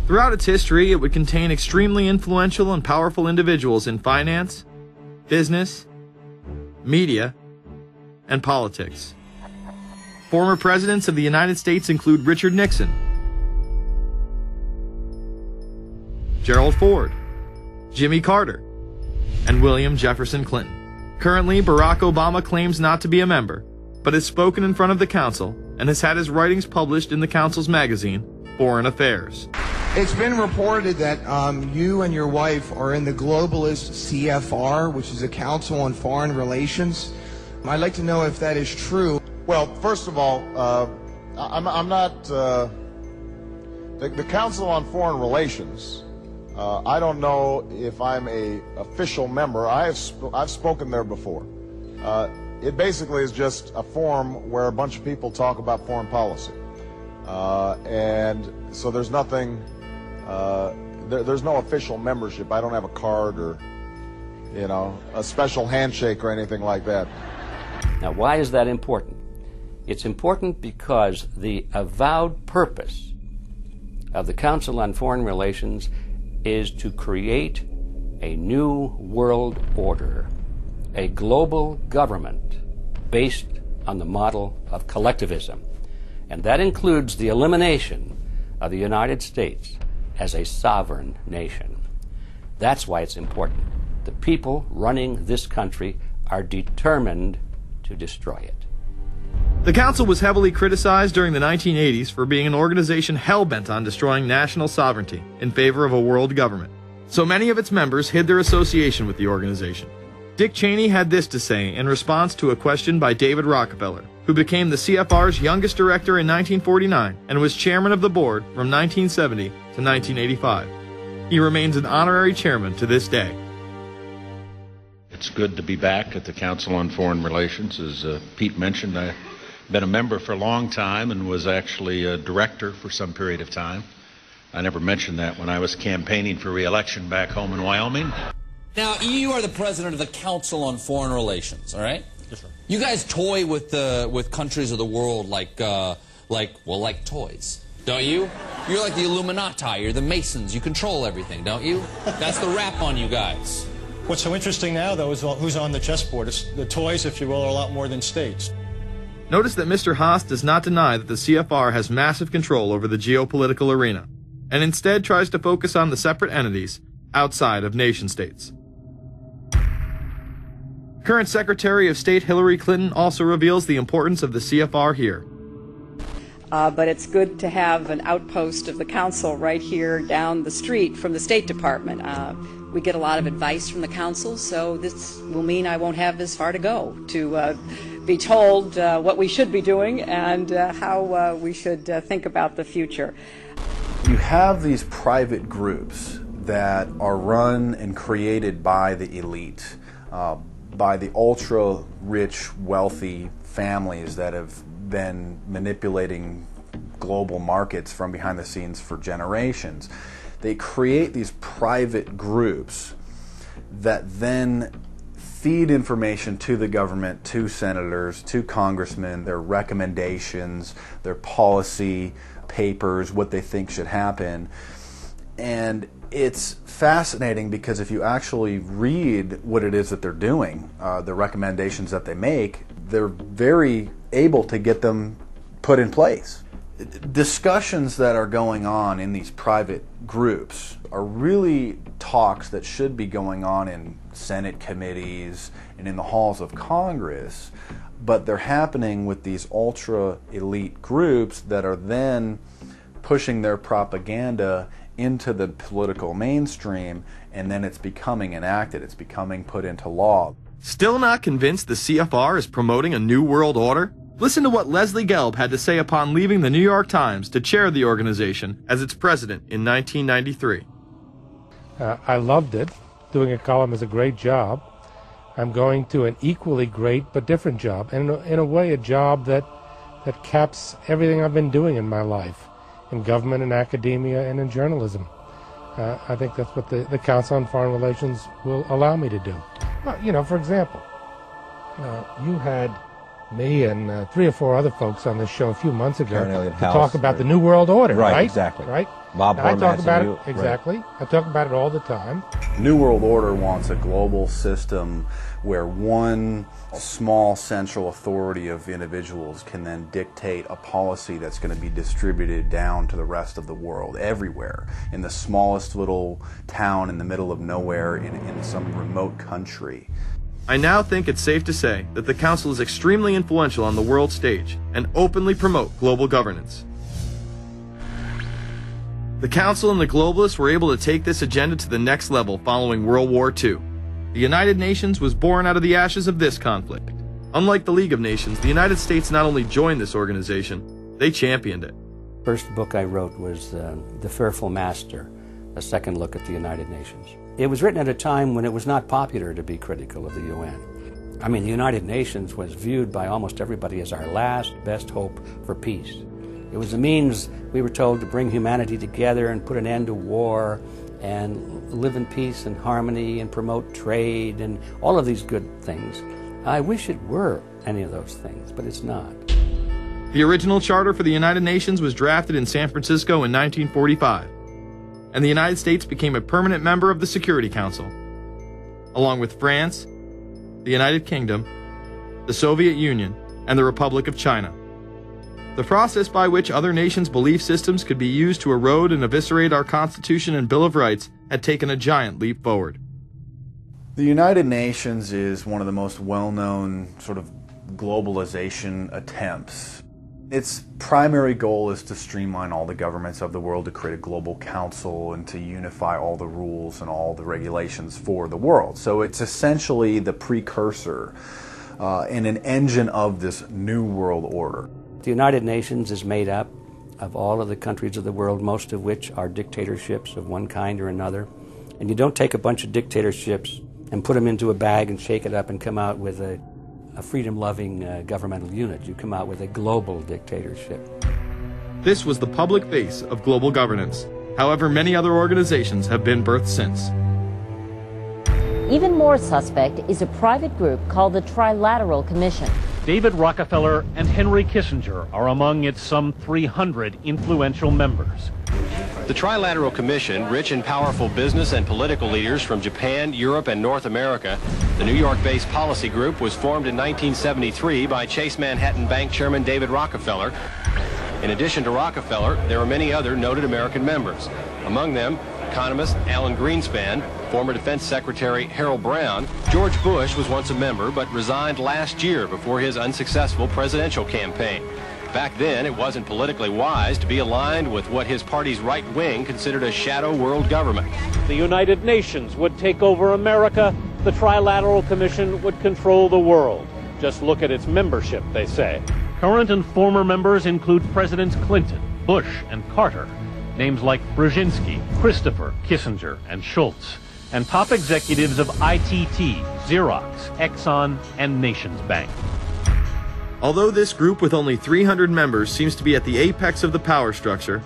Throughout its history, it would contain extremely influential and powerful individuals in finance, business, media, and politics. Former presidents of the United States include Richard Nixon, Gerald Ford, Jimmy Carter, and William Jefferson Clinton. Currently, Barack Obama claims not to be a member, but has spoken in front of the council and has had his writings published in the council's magazine, Foreign Affairs. It's been reported that you and your wife are in the globalist CFR, which is a Council on Foreign Relations. I'd like to know if that is true. Well, first of all, I'm not the Council on Foreign Relations. I don't know if I'm a official member. I've spoken there before. It basically is just a forum where a bunch of people talk about foreign policy, and so there's nothing. There's no official membership. I don't have a card or, a special handshake or anything like that. Now, why is that important? It's important because the avowed purpose of the Council on Foreign Relations is to create a new world order, a global government based on the model of collectivism. And that includes the elimination of the United States as a sovereign nation. That's why it's important. The people running this country are determined to destroy it. The council was heavily criticized during the 1980s for being an organization hell-bent on destroying national sovereignty in favor of a world government. So many of its members hid their association with the organization. Dick Cheney had this to say in response to a question by David Rockefeller, who became the CFR's youngest director in 1949 and was chairman of the board from 1970 to 1985. He remains an honorary chairman to this day. It's good to be back at the Council on Foreign Relations. As Pete mentioned, I've been a member for a long time and was actually a director for some period of time. I never mentioned that when I was campaigning for re-election back home in Wyoming. Now, you are the president of the Council on Foreign Relations, all right? Yes, sir. You guys toy with countries of the world like toys, don't you? You're like the Illuminati, you're the Masons, you control everything, don't you? That's the rap on you guys. What's so interesting now, though, is who's on the chessboard. It's the toys, if you will, are a lot more than states. Notice that Mr. Haas does not deny that the CFR has massive control over the geopolitical arena, and instead tries to focus on the separate entities outside of nation-states. Current Secretary of State Hillary Clinton also reveals the importance of the CFR here. But it's good to have an outpost of the council right here down the street from the State Department. We get a lot of advice from the council, so this will mean I won't have this far to go to be told what we should be doing and how we should think about the future. You have these private groups that are run and created by the elite, by the ultra-rich, wealthy families that have been manipulating global markets from behind the scenes for generations. They create these private groups that then feed information to the government, to senators, to congressmen, their recommendations, their policy papers, what they think should happen. And it's fascinating because if you actually read what it is that they're doing, the recommendations that they make, they're very able to get them put in place. Discussions that are going on in these private groups are really talks that should be going on in Senate committees and in the halls of Congress, but they're happening with these ultra-elite groups that are then pushing their propaganda into the political mainstream, and then it's becoming enacted, it's becoming put into law. Still not convinced the CFR is promoting a new world order? Listen to what Leslie Gelb had to say upon leaving the New York Times to chair the organization as its president in 1993. I loved it. Doing a column is a great job. I'm going to an equally great but different job, and in a way a job that caps everything I've been doing in my life, in government, in academia, and in journalism. I think that's what the Council on Foreign Relations will allow me to do. Well, for example, you had me and 3 or 4 other folks on this show a few months ago to House, talk about the New World Order, right? Exactly. Right? Bob I talk Hormats about and it, you, exactly. right. I talk about it all the time. New World Order wants a global system where one small central authority of individuals can then dictate a policy that's going to be distributed down to the rest of the world, everywhere, in the smallest little town in the middle of nowhere in some remote country. I now think it's safe to say that the Council is extremely influential on the world stage and openly promote global governance. The Council and the globalists were able to take this agenda to the next level following World War II. The United Nations was born out of the ashes of this conflict. Unlike the League of Nations, the United States not only joined this organization, they championed it. First book I wrote was The Fearful Master, a second look at the United Nations. It was written at a time when it was not popular to be critical of the UN. I mean, the United Nations was viewed by almost everybody as our last best hope for peace. It was a means, we were told, to bring humanity together and put an end to war and live in peace and harmony and promote trade and all of these good things. I wish it were any of those things, but it's not. The original charter for the United Nations was drafted in San Francisco in 1945, and the United States became a permanent member of the Security Council, along with France, the United Kingdom, the Soviet Union, and the Republic of China. The process by which other nations' belief systems could be used to erode and eviscerate our Constitution and Bill of Rights had taken a giant leap forward. The United Nations is one of the most well-known sort of globalization attempts. Its primary goal is to streamline all the governments of the world, to create a global council and to unify all the rules and all the regulations for the world. So it's essentially the precursor and an engine of this new world order. The United Nations is made up of all of the countries of the world, most of which are dictatorships of one kind or another. And you don't take a bunch of dictatorships and put them into a bag and shake it up and come out with a freedom-loving governmental unit. You come out with a global dictatorship. This was the public face of global governance. However, many other organizations have been birthed since. Even more suspect is a private group called the Trilateral Commission. David Rockefeller and Henry Kissinger are among its some 300 influential members. The Trilateral Commission, rich and powerful business and political leaders from Japan, Europe, and North America. The New York-based policy group was formed in 1973 by Chase Manhattan Bank Chairman David Rockefeller. In addition to Rockefeller, there are many other noted American members. Among them, economist Alan Greenspan, former Defense Secretary Harold Brown. George Bush was once a member but resigned last year before his unsuccessful presidential campaign. Back then, it wasn't politically wise to be aligned with what his party's right wing considered a shadow world government. The United Nations would take over America. The Trilateral Commission would control the world. Just look at its membership, they say. Current and former members include Presidents Clinton, Bush, and Carter. Names like Brzezinski, Christopher, Kissinger, and Schultz. And top executives of ITT, Xerox, Exxon, and Nations Bank. Although this group with only 300 members seems to be at the apex of the power structure,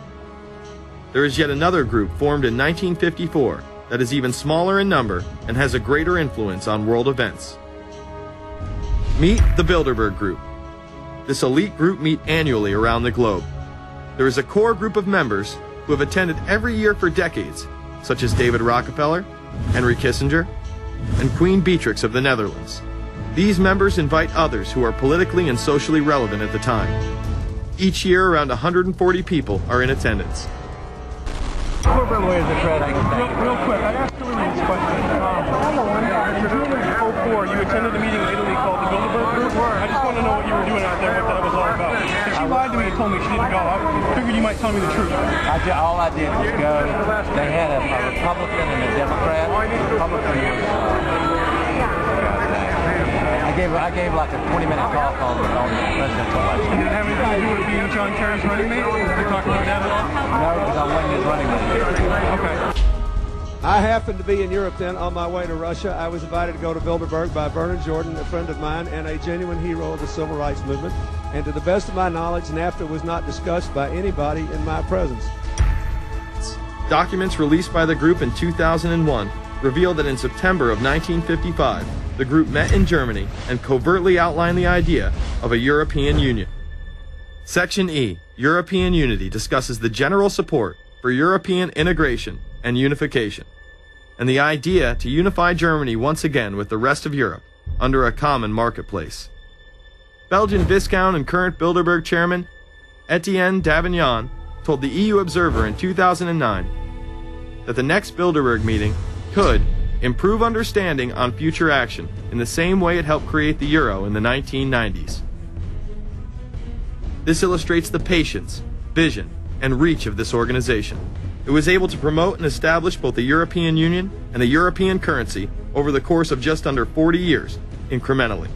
there is yet another group formed in 1954 that is even smaller in number and has a greater influence on world events. Meet the Bilderberg Group. This elite group meet annually around the globe. There is a core group of members who have attended every year for decades, such as David Rockefeller, Henry Kissinger, and Queen Beatrix of the Netherlands. These members invite others who are politically and socially relevant at the time. Each year, around 140 people are in attendance. Real quick, I asked Hillary this question. In 2004, you attended a meeting in Italy called the Bilderberg Group. I just want to know what you were doing out there, what that was all about. And she lied to me and told me she didn't go. I figured you might tell me the truth. All I did was go. They had a Republican and a Democrat. Republican was... I gave like a 20-minute talk on the presidential election. Did it have anything to do with being John Kerry's running mate? Did you talk about that at all? No, because I wasn't his running mate. Okay. I happened to be in Europe then on my way to Russia. I was invited to go to Bilderberg by Vernon Jordan, a friend of mine and a genuine hero of the civil rights movement. And to the best of my knowledge, NAFTA was not discussed by anybody in my presence. Documents released by the group in 2001 reveal that in September of 1955, the group met in Germany and covertly outlined the idea of a European Union. Section E, European Unity, discusses the general support for European integration and unification, and the idea to unify Germany once again with the rest of Europe under a common marketplace. Belgian Viscount and current Bilderberg chairman Etienne Davignon told the EU Observer in 2009 that the next Bilderberg meeting could improve understanding on future action in the same way it helped create the euro in the 1990s. This illustrates the patience, vision, and reach of this organization. It was able to promote and establish both the European Union and the European currency over the course of just under 40 years, incrementally.